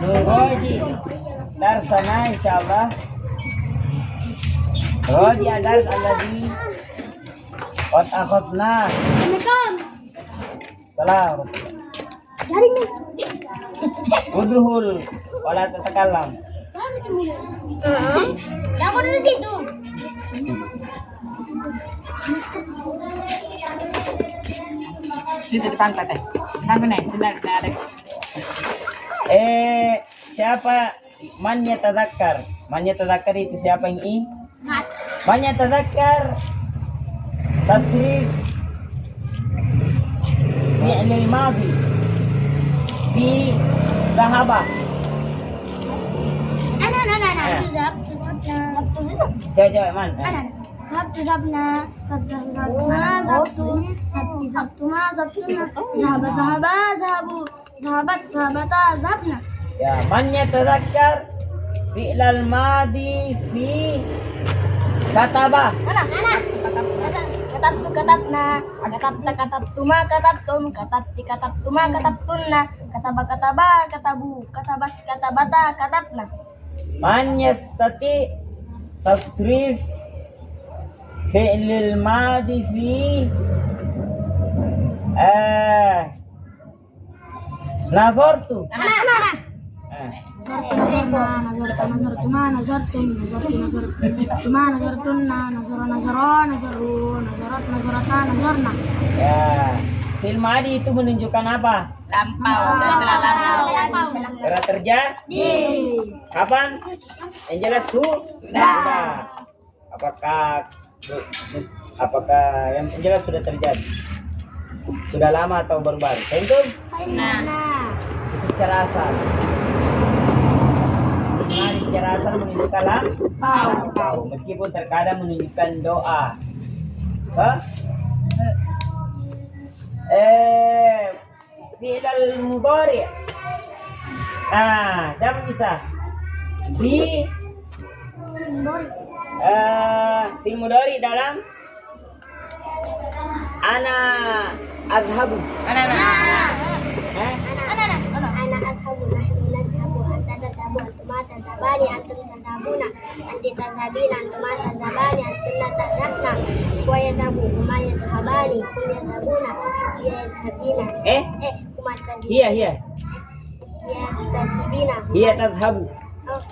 Nuroji darsana insyaallah. Roji adars alladhi qad akhadna. Assalamualaikum. Salam. Jaring nih. Udhul wala tatakallam. Jangan di situ. Situ depan teh. Nanggu nih, sedang ada. Siapa man yatadzakkar? Man yatadzakkar itu siapa yang Mat. man yatadzakkar tasrif fi'l al-madi fi dhahaba. Ana. Eh. Zabtu. Coba man. Zabna. Zahabata. Zabna. Ya, man yatadzakkar fi'l al-madi fi kataba. Ana. Katabna. Man yastati tasrif fi'l al-madi fi nazartu. Ya, fi'l madi itu menunjukkan apa? Lampau, telah lampau. Telah terjadi. Kapan? Yang jelas sudah. Apakah yang jelas sudah terjadi? Sudah lama atau baru-baru? Itu secara asal. Madi secara asal menunjukkan lampau, meskipun terkadang menunjukkan doa. Hah? Fi'l al-mudhari'. Siapa bisa? Fi'l mudhari' dalam ana azhabu. Ana. Ana ashabu nahnu nadhabu anta tadhabu antuma tadhabani antum tadhabuna anti tadhabina antuma tadhabani antunna tadhabna wa yadhabu huma yadhabani kun yadhabuna yadhabina huma tadhabina Hiya yadhabina hiya tadhabu.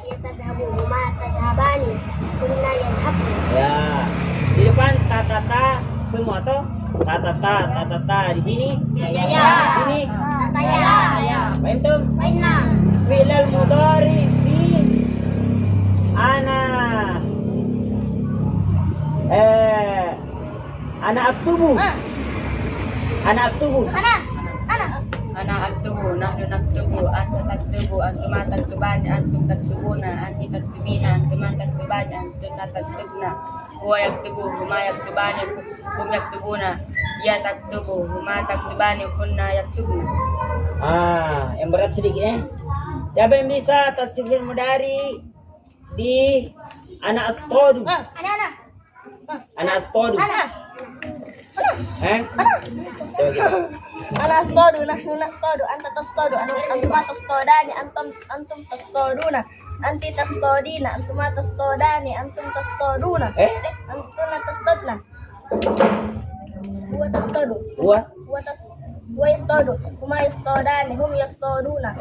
yadhabu huma tadhabani kunna yadhabna. Ya, di depan ta semua toh. Ta di sini. Ya. Sini. Ya. Paham tuh? Baiklah. Fi'l al-mudhari fi ana aktubu. Ana aktubu. Ana aktubu, nahnu naktubu, anta taktubu, antuma taktubani, antum taktubuna, anti taktubina, antuma taktubani, antunna taktubna. Huwa yaktubu, huma yaktubani, hum yaktubuna. Ia taktubu, huma taktubani, kunna yaktubna. Yang berat sedikit. Siapa yang bisa tasrif mudhari di ana astodu? Ana astodu. Coba. Ana astodu, nahnu nastodu, anta tastodu, antuma tastodani, antum tastoduna, anti tastodina, antuma tastodani, antum tastoduna, antuna tastodna. Huwa tastodu, huwa yastodu, huma yastodani, hum yastoduna.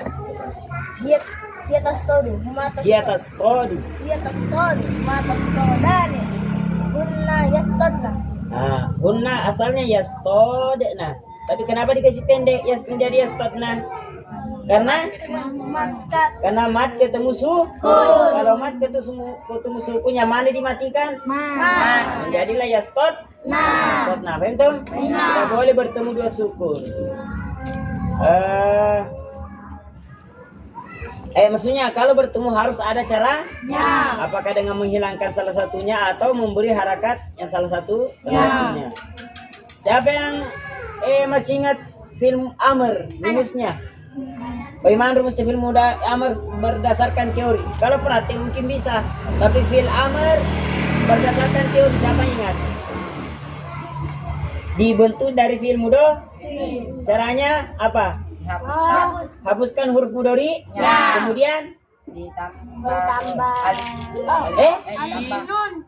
Dia tastodu, huma Dia tastodu. huma tastodani, hunna yastodna. Hunna asalnya yastodna. Tapi kenapa dikasih pendek menjadi yastodna? Karena mat ketemu suku. Kalau mat ketemu sukunya mana dimatikan? Menjadilah yastodna. Paham tuh? Tidak boleh bertemu dua suku. Maksudnya kalau bertemu harus ada cara? Apakah dengan menghilangkan salah satunya atau memberi harakat yang salah satu satunya? Siapa yang masih ingat film Amr rumusnya? Bagaimana rumusnya film Amr berdasarkan teori? Kalau praktik mungkin bisa, tapi film Amr berdasarkan teori siapa yang ingat? Dibentuk dari film mudo. Caranya apa? Dihapus. Hapuskan huruf mudhari. Ya. Kemudian Bertambah. Ditambah. Nun.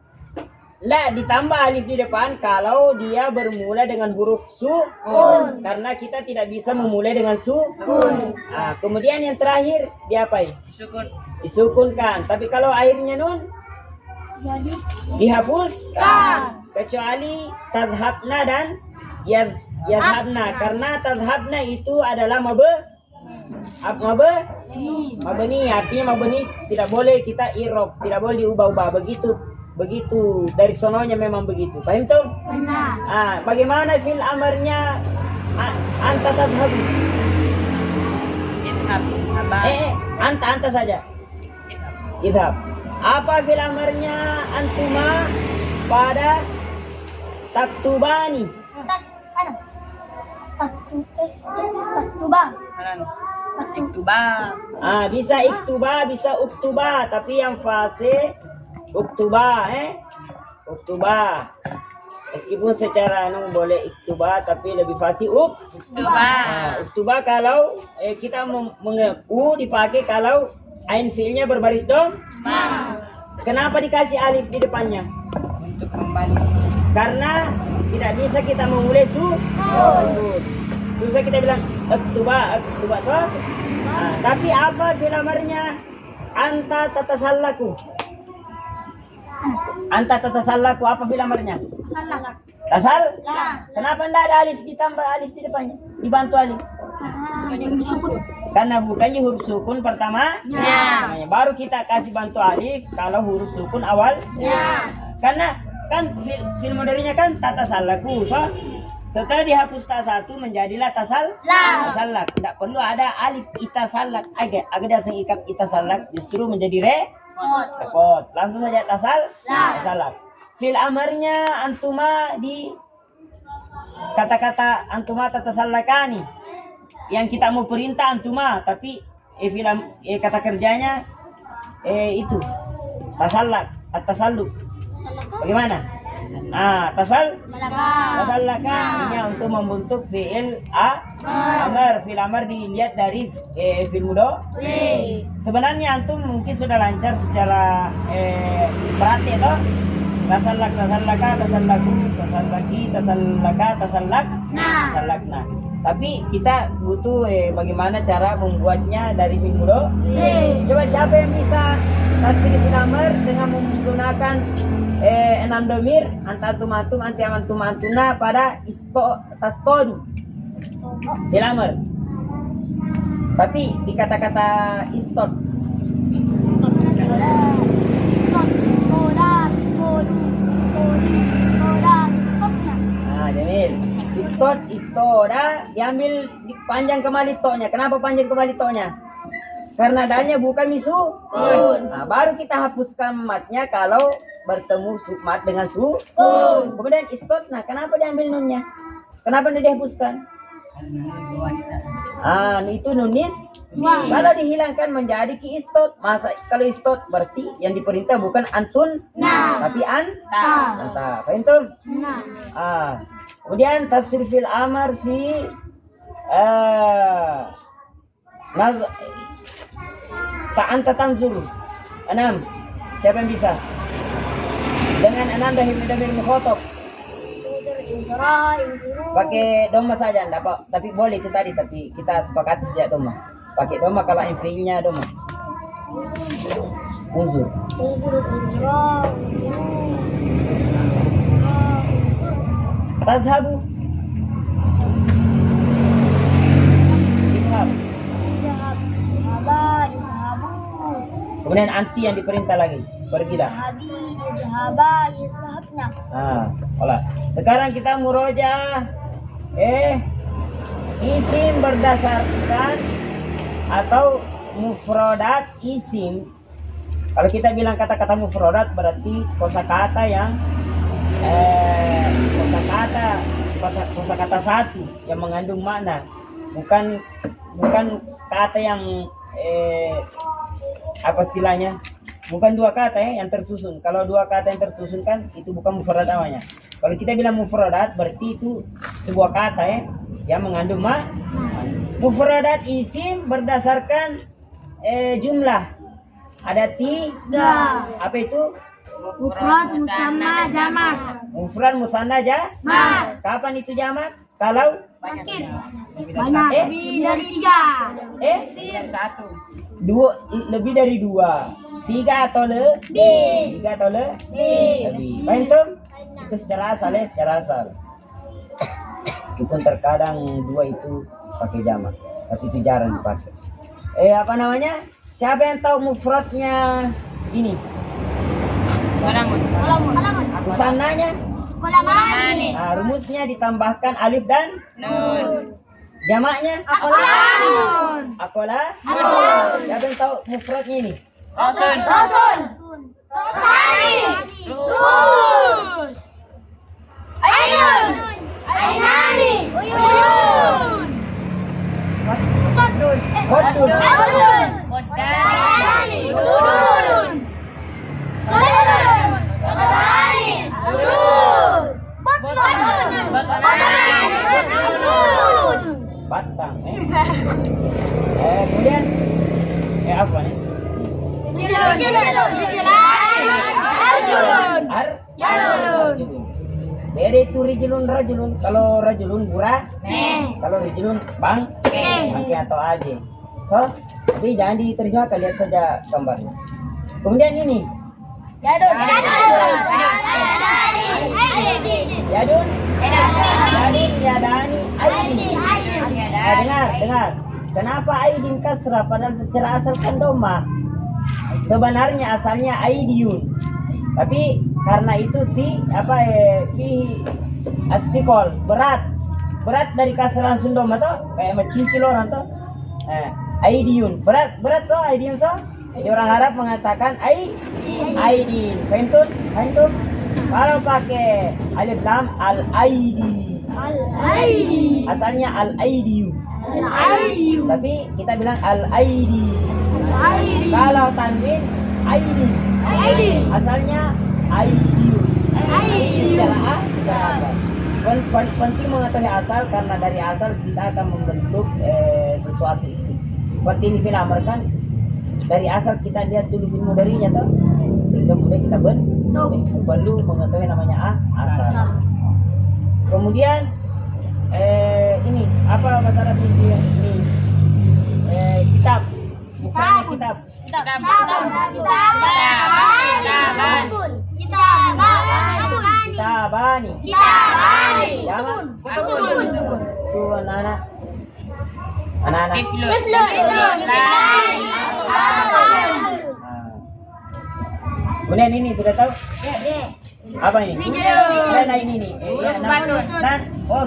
ditambah alif di depan kalau dia bermula dengan huruf sukun. Karena kita tidak bisa memulai dengan sukun. Kemudian yang terakhir diapain? Sukun. Disukunkan. Tapi kalau akhirnya nun Jadi dihapuskan. Kecuali tadhabna dan yadhabna. Karena tadhabna itu adalah mabni. Artinya mabni tidak boleh kita irob, tidak boleh diubah-ubah. Begitu dari sononya memang begitu. Paham tuh? benar. Bagaimana fil amarnya anta tadhabu? Idhab. Sabar. Anta saja. Idhab. Idhab. Apa fil amarnya antuma pada taktubani? Taktuba. Hanan. Iktuba. Bisa iktuba, bisa uktuba, tapi yang fase uktuba, uktuba. Meskipun secara boleh iktuba, tapi lebih fasih Iktuba. uktuba kalau kita u dipakai kalau ain fiilnya berbaris dom. Kenapa dikasih alif di depannya? Untuk kembali. Karena tidak bisa kita memulai sukun. Susah kita bilang uktuba toh. Tapi apa fil amarnya? Anta tatasallaku. Apa fil amarnya? Salah. Tasal? Lah. Kenapa tidak ada alif ditambah alif di depannya? Dibantu alif. Karena bukannya huruf sukun pertama. Namanya. Baru kita kasih bantu alif kalau huruf sukun awal. Karena kan fil mudhari'nya kan tatasallaku. So, setelah dihapus ta satu menjadilah tasallak. Tidak perlu ada alif itasallak. Agak dasar ikat itasallak justru menjadi repot. Langsung saja tasallak. Fil amarnya antuma di kata-kata antuma tatasallakani. Yang kita mau perintah antuma, tapi kata kerjanya itu tasallak, at-tasalluk. Bagaimana? Tasallaka ini untuk membentuk fi'il amar. Fi'il amar dilihat dari fi'il mudhari. Sebenarnya antum mungkin sudah lancar secara praktik toh. Tasallaka, tasallaku, tasallaki, tasallaka, tasallakna. Tapi kita butuh bagaimana cara membuatnya dari fi'il mudhari. Coba siapa yang bisa tasdid fi'il amar dengan menggunakan 6 domir antum antuna pada tastodu fi'il amar. Tapi di kata-kata istot. Jamil. Istoda diambil panjang kembali to-nya. Kenapa panjang kembali to-nya? Karena dalnya bukan sukun. Baru kita hapuskan matnya kalau bertemu mat dengan sukun. Kemudian istot, kenapa diambil nunnya? Kenapa tidak dihapuskan? Itu nunis. Kalau dihilangkan menjadi ki istot. Kalau istot berarti yang diperintah bukan antun, tapi anta. Paham tuh? Kemudian tasrif fil amar fi anta tanzuru. 6. Siapa yang bisa? Dengan 6 damir mukhatab. Pakai doma saja enggak apa, tapi boleh itu tadi, tapi kita sepakati sejak doma. Pakai doma kalau fiilnya doma. Unzur. Tazhabu. Idhab. Kemudian anti yang diperintah lagi. Pergilah. Olah. Sekarang kita murojaah isim berdasarkan atau mufradat isim. Kalau kita bilang kata-kata mufradat berarti kosakata yang kosakata satu yang mengandung makna, bukan kata yang apa istilahnya, bukan dua kata yang tersusun. Kalau dua kata yang tersusun kan itu bukan mufradat namanya. Kalau kita bilang mufradat berarti itu sebuah kata yang mengandung makna. Mufradat isim berdasarkan jumlah. Ada 3. Apa itu? Mufrad, musanna, jamak. Mufrad, musanna, jamak. Kapan itu jamak? Kalau Banyak. Banyak lebih dari 3. Dari satu. lebih dari 2. 3 atau lebih? 3 atau lebih. Paham tuh? Itu secara asal ya, secara asal. Meskipun terkadang 2 itu pakai jamak, tapi itu jarang dipakai. Apa namanya? Siapa yang tahu mufradnya ini? Kolamun. Musannanya? Kolamani. Nah, rumusnya ditambahkan alif dan Nun. jamaknya? Akolamun. Akola? Siapa yang tahu mufradnya ini? Rasul. Rosani. Rus. Ayun. Ainani. Uyun. Kodun. Kodun. Kodani. Udun. Sudun. Sudani. Sudun. Batang. Kemudian apa nih? Arjulun. Beda itu rijulun rajulun. Kalau rajulun burah, kalau rijulun bangke atau aje. So, tapi jangan diterjemahkan, lihat saja gambarnya. Kemudian ini, Yadun, Yadani, Aidin. Dengar. Kenapa Aidin kasrah padahal secara asal kan doma? Sebenarnya asalnya Aidiyun. Tapi karena itu fi asikol berat dari kasrah langsung doma toh, kayak macam orang toh. Aidiyun berat toh Aidiyun toh. Jadi orang Arab mengatakan Aidin. Faham? Kalau pakai alif lam al-aidi. Asalnya al-aidiyu. Tapi kita bilang al-aidi. Kalau tanwin aidi. Asalnya aidiyu. Secara asal. Penting mengetahui asal karena dari asal kita akan membentuk sesuatu itu. Seperti ini film kan, dari asal kita lihat dulu film mudarinya toh, sehingga kemudian kita perlu mengetahui namanya asal. Kemudian ini apa bahasa Arab ini? Kitab. Misalnya kitab. Kitabani. Jamak. Itu anak-anak. Kemudian ini sudah tahu? Apa ini? Nah ini nih.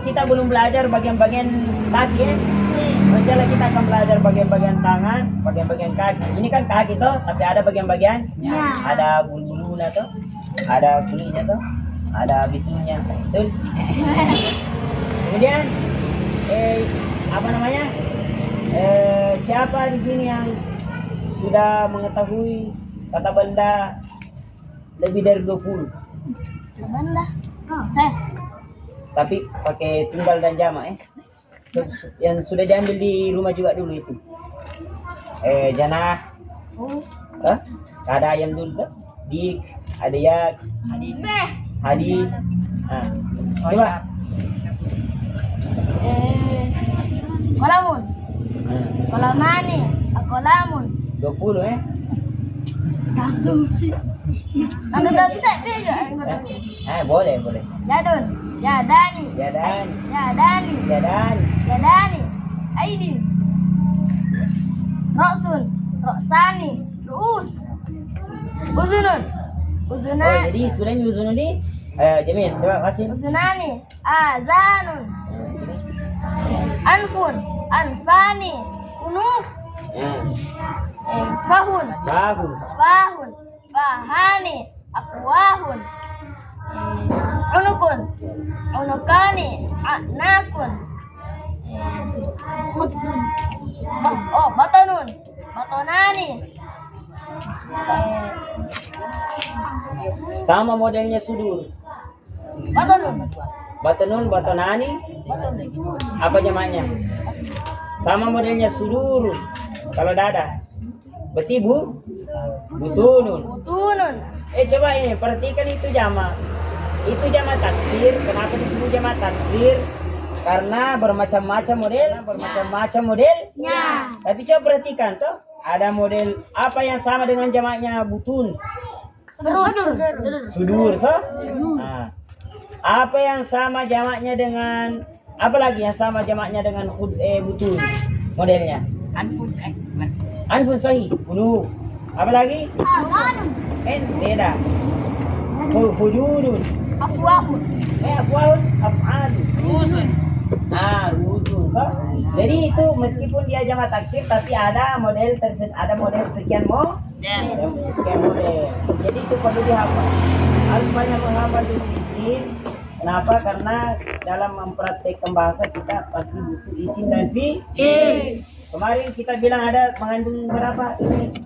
Kita belum belajar bagian-bagian kaki ya. Misalnya kita akan belajar bagian-bagian tangan, bagian-bagian kaki. Ini kan kaki toh, tapi ada bagian-bagian. Ada bulu-bulunya toh, ada kulitnya toh, ada bisunya. Betul? Kemudian apa namanya? Siapa di sini yang sudah mengetahui kata benda lebih dari 20? Tapi pakai tunggal dan jamak yang sudah diambil di rumah juga dulu itu. Janah. Ada ayam dulu tuh. Dik, ada yak, hadi. Coba. Kolamun. Kolamani. Akolamun. 20 Satu sih. Nanti udah bisa deh ya. Boleh. Yadun. Yadani. Aidin. Roksun. Roksani. Ruus. Uzunun. Jadi sudah uzunun nih. Jamil, coba kasih. Uzunani. Azanun. Anfun. Anfani. Unuf. Fahun. Fahani. Afwahun. Unukun. Unukani. Anakun. Batonun. Batonani. Sama modelnya sudur. Batonun. Batonun, batonani. Apa jamaknya? Sama modelnya sudurun. Kalau dada. Berarti butunun. Tunun. Coba ini perhatikan itu jama. Itu jama taksir. Kenapa disebut jama taksir? Karena bermacam-macam model. Ya. Tapi coba perhatikan toh, ada model apa yang sama dengan jamaknya butun? Sudur, so? Nah, apa yang sama jamaknya dengan apa lagi yang sama jamaknya dengan butun modelnya? Anfun sahih, bunuh. Apa lagi? Beda. Hududun. Afwahun. Afwahun, af'alun. Rusun. Rusun. So, jadi itu meskipun dia jamak taksir tapi ada model sekian sekian model. Jadi itu perlu dihafal. Harus banyak menghafal dulu isim. Kenapa? Karena dalam mempraktekkan bahasa kita pasti butuh isim dan fi'il. Kemarin kita bilang ada mengandung berapa ini?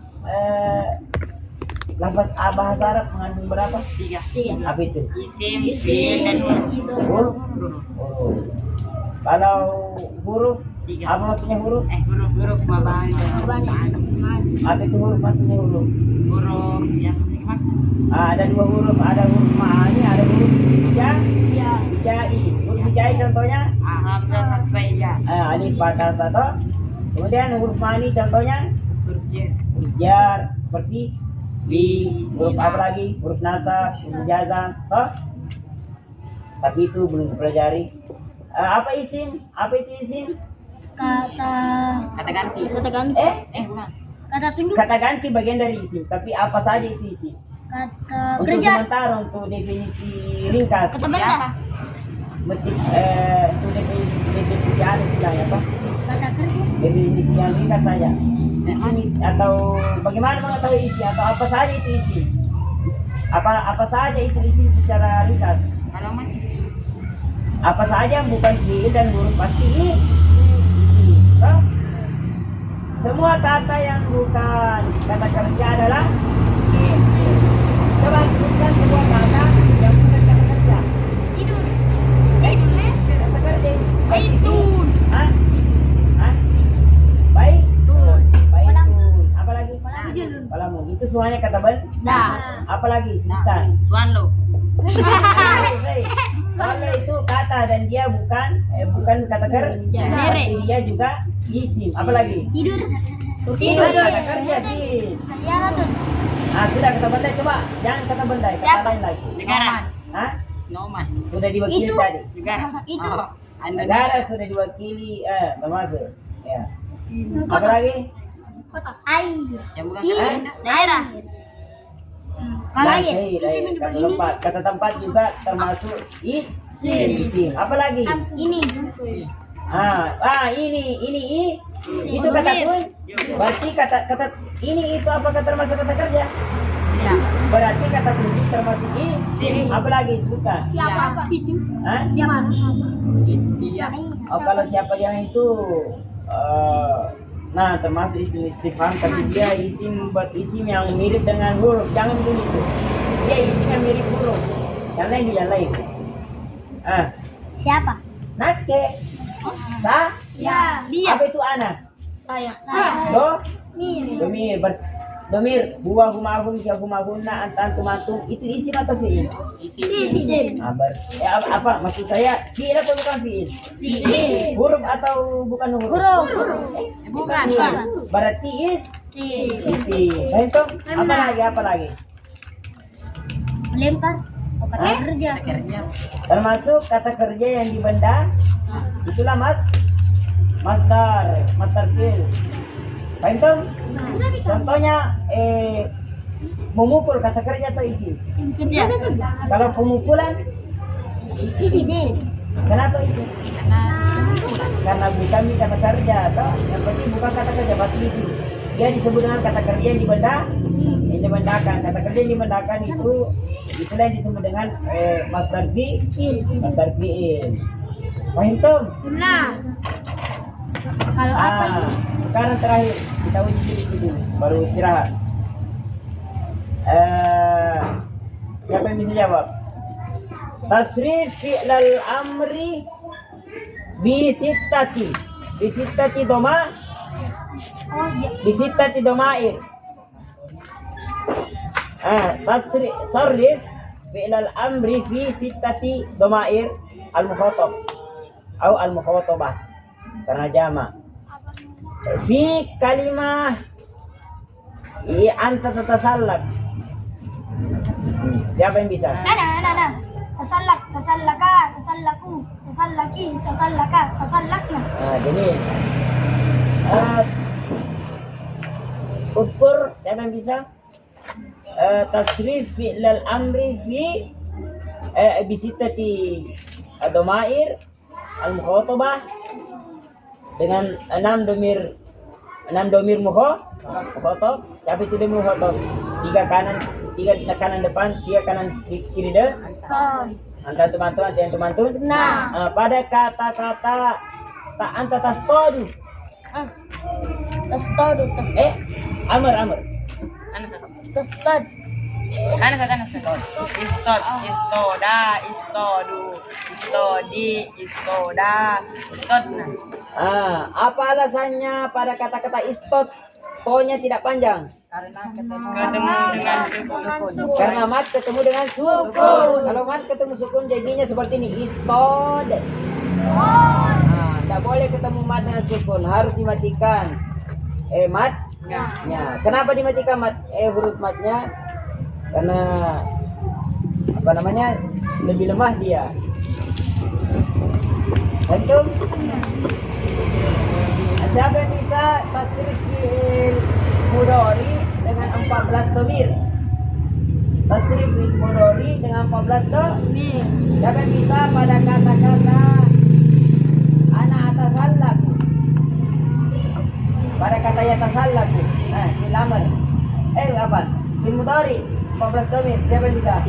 Lafaz bahasa Arab mengandung berapa? 3. Apa itu? Isim, fi'il, dan huruf. Huruf. Kalau huruf, 3. apa maksudnya huruf? Huruf mabani. Apa itu huruf maksudnya huruf? Huruf yang Ada 2 huruf, ada huruf ma'ani, ada huruf hijai. Huruf hijai contohnya hamzah sampai ya. alif ba ta ta ta. Kemudian huruf ma'ani contohnya Huruf jar. huruf jar seperti bi, huruf apa lagi? Huruf nasab, huruf jazam. So? Tapi itu belum dipelajari. Apa isim? Apa itu isim? Kata ganti. Ganti. Bukan. Kata tunjuk. Kata ganti bagian dari isim, tapi apa saja itu isim? Kata Untuk kerja. sementara untuk definisi ringkas. Kata benda. Mesti untuk definisi alif bilang apa? Kata kerja. Definisi yang ringkas saja. Isim atau bagaimana mengetahui isi atau apa saja itu isi? Apa saja itu isi secara ringkas? Halaman isi. Apa saja bukan fiil dan huruf pasti isi. So, semua kata yang bukan kata kerja adalah coba sebutkan sebuah kata yang bukan kata kerja. Tidur. Kata kerja. Baitun. Hah? Baitun. Apa lagi? Palamun. Itu semuanya kata benda. Apa lagi? Sebutkan. Suanlo. Soalnya itu kata dan dia bukan kata kerja. Tapi dia juga isim. Apa lagi? Tidur. Kata kerja sih. Sudah kata benda, coba jangan kata benda, kata lain lagi. Negara. Hah? Snowman. Sudah diwakili Itu. tadi. Negara. Itu. Negara sudah diwakili, termasuk. Ya. Apa lagi? Kota. Air. Yang bukan Iya. kata benda. Daerah. Kalau air. Kata tempat. Kata tempat juga termasuk isim. Apa lagi? Ini. Ini itu kata pun. Berarti kata ini itu apakah termasuk kata kerja? Tidak. Berarti kata kunci termasuk Isim. Apa lagi sebutkan? Siapa? Itu. Hah? Siapa? Iya. Kalau siapa yang itu nah termasuk isim istifham tapi dia isim yang mirip dengan huruf. Jangan dulu itu. Dia isim yang mirip huruf. Yang lain. Siapa? Nake. Sa? Ya. Dia. Apa itu anak? Saya. Domir buah humahum jahumahunna antum itu isim atau fiil? Isim. Apa maksud saya fiil atau bukan fiil? Fiil. Huruf atau bukan huruf? Huruf. Bukan. Berarti isim. Contoh apa lagi? Melempar. Kata kerja. Kerja. Termasuk kata kerja yang di benda itulah masdar fiil. Paham? Contohnya memukul kata kerja atau isi? Kerja. Kalau pemukulan Isim. kenapa isi? Karena bukan di kata kerja atau yang penting bukan kata kerja berarti isi. Dia disebut dengan kata kerja yang dibendakan. Kata kerja yang dibendakan itu istilah yang disebut dengan masdar fiil. Paham? Benar. Kalau apa itu? Sekarang terakhir kita uji sedikit dulu, baru istirahat. Siapa yang bisa jawab? Tasrif fi'lal amri bi sittati. bisittati doma bisittati domair. Sarrif fi'l al-amri fi sittati domair al-mukhatab atau al-mukhatabah karena jama. Fi kalimah anta tatasallak. Siapa yang bisa? Ana. Tasallaka, tasallaku, tasallaki, tasallaka, tasallakna. Jadi ukur siapa yang bisa? Tasrif fi'l al-amri fi bisittati ad-dhamair al-mukhatabah dengan 6 domir mukhatab. Siapa itu domir mukhatab? 3 kanan depan, 3 kanan kiri antara teman-teman. Nah, pada kata-kata tak anta tastadu. Amr. Tastad. Istoda, istodu, istodi, istoda, istodna. Apa alasannya pada kata-kata istot to-nya tidak panjang? Karena ketemu dengan sukun. Karena mat ketemu dengan sukun. Kalau mat ketemu sukun jadinya seperti ini, istod. Tidak boleh ketemu mat dengan sukun, harus dimatikan. Matnya. Kenapa dimatikan huruf matnya? Karena lebih lemah dia. Antum? Siapa yang bisa tasrif fi'il mudhari dengan 14 dhamir? Tasrif fi'il mudhari dengan 14 dhamir. Siapa yang bisa pada kata-kata ana atasallaku? Pada kata yatasallaku. Nah, fi'il amr. Apa? Fi'il mudhari 14 dhamir. Siapa yang bisa?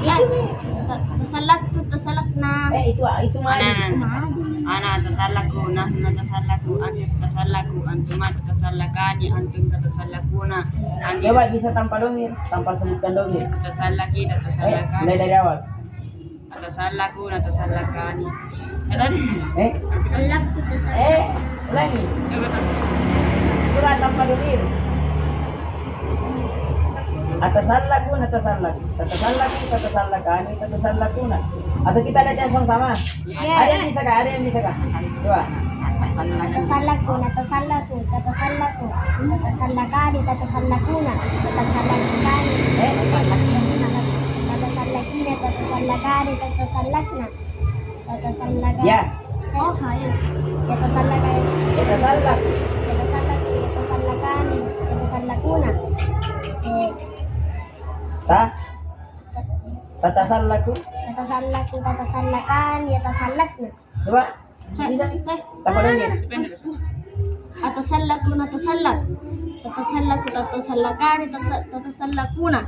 Ya. Tasallakna. Itu mana? Ana tasallaku, nahnu tasallaku, anta tasallaku, antum tasallakani, antum tasallakuna. Coba bisa tanpa domir, tanpa sebutkan domir. Tasallaki, tasallakani. Mulai dari awal. Tasallaku, tasallakani. Tadi. Tasallaktu, Ulangi. Coba. Surah tanpa domir. Atasallaku, tatasallakani, tatasallakuna. Atau kita ada yang sama-sama? Ada yang bisa kah? Coba. Tatasallaku, natasallaku, tatasallaku, tatasallakani, tatasallakuna, tatasallakani, tatasallakina, tatasallakani, tatasallakna, tatasallakani. Ya. Saya. Yatasallakani, Yatasallaku, yatasallakani, tatasallakuna. Tatasallaku. Tatasallaku, tatasallakan, yatasallakna. Coba. Bisa? Tanpa domir. Atasallaku, natasallak. Tatasallaku, tatasallakani, tatasallakuna.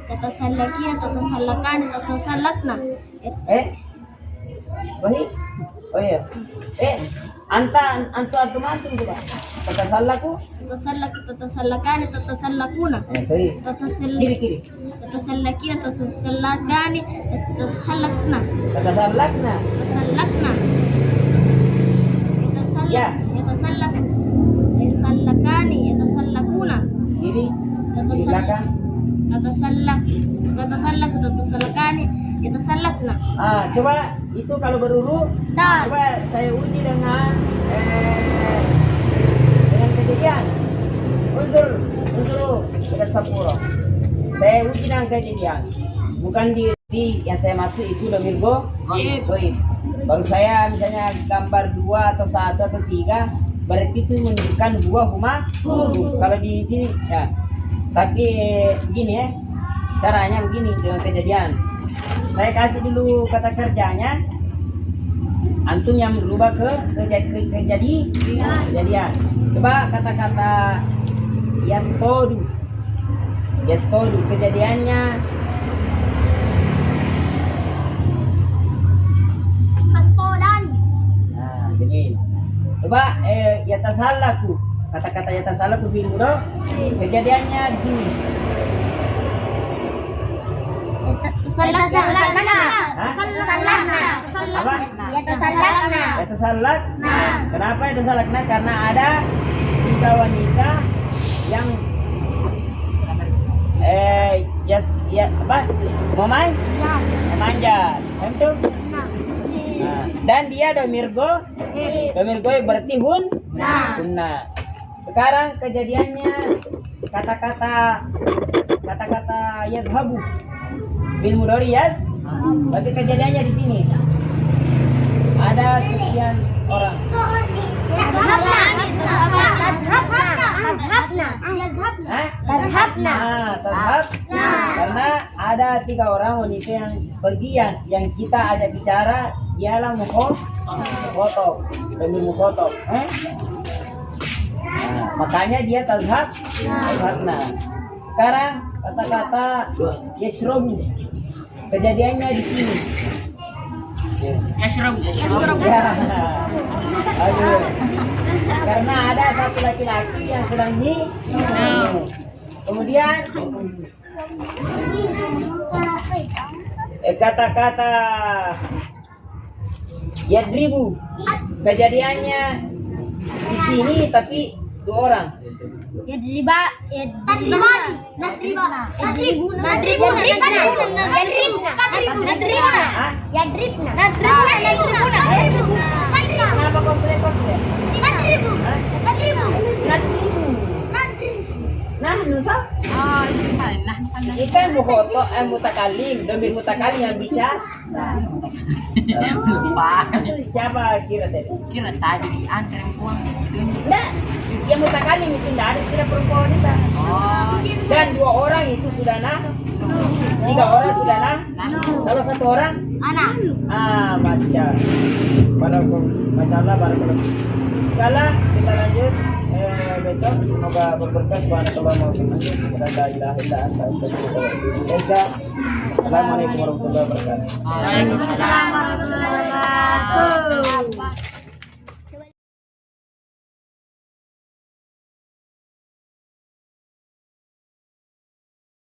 Tatasallakina, tatasallakani, tatasallakna. Wahid. Oh iya. Antum coba. Tatasallaku. Tatasallaku, tatasallakani, tatasallakuna. Sorry. Kiri. Tatasallakina, tatasallakani, tatasallakna. Tatasallakna. Tatasallakna. Ya. Yatasallaku, yatasallakani, yatasallakuna. Kiri. Di belakang. Tatasallaku, tatasallakani, yatasallakna. Coba itu kalau berurut. Coba saya uji dengan kejadian. Unsur dekat Sapuro. Saya uji dengan kejadian. Bukan di yang saya maksud itu domir goib. Baru saya misalnya gambar 2 atau 1 atau 3, berarti itu menunjukkan 2 huma. Kalau di sini ya. Tapi begini ya. Caranya begini dengan kejadian. Saya kasih dulu kata kerjanya. Antum yang berubah ke kejadian. Coba kata-kata yastodu kejadiannya. Kastodan. Jadi coba yatasallaku. Kata-kata yatasallaku fi mudhari kejadiannya di sini. Tasallakna. Apa? Yatasalakna. Yatasalakna. Kenapa yatasalakna? Karena ada 3 wanita yang memanjat. Itu. Nah, dan dia domirgo berarti hunna. Sekarang kejadiannya kata-kata yadhabu bil mudhari ya. Berarti kejadiannya di sini ada sekian orang. Tadhabna. Karena ada 3 orang wanita yang pergian, yang kita ajak bicara ialah mukhotob. Nah, makanya dia tadhabna. Sekarang kata-kata yashrabu. Kejadiannya di sini. Yashrab. Ya. Aduh. Karena ada satu laki-laki yang sedang minum. Kemudian kata-kata yadribu. Kejadiannya di sini tapi 2 orang. Kenapa kau sele? Nah, nusa? Ikan mutakalim, domir mutakalim yang bicara. Lupa. Siapa kira tadi? Kira tadi antren puang. Enggak, yang mutakalim itu tidak ada tidak perempuan itu. Oh. Dan 2 orang itu sudah 3 orang sudah Kalau 1 orang baca. Masalah Salah kita lanjut besok, semoga berberkah. Subhanallah wa bihamdihi, la ilaha illa anta, astaghfiruka wa atubu ilaik. Assalamualaikum warahmatullahi wabarakatuh. Waalaikumsalam warahmatullahi wabarakatuh.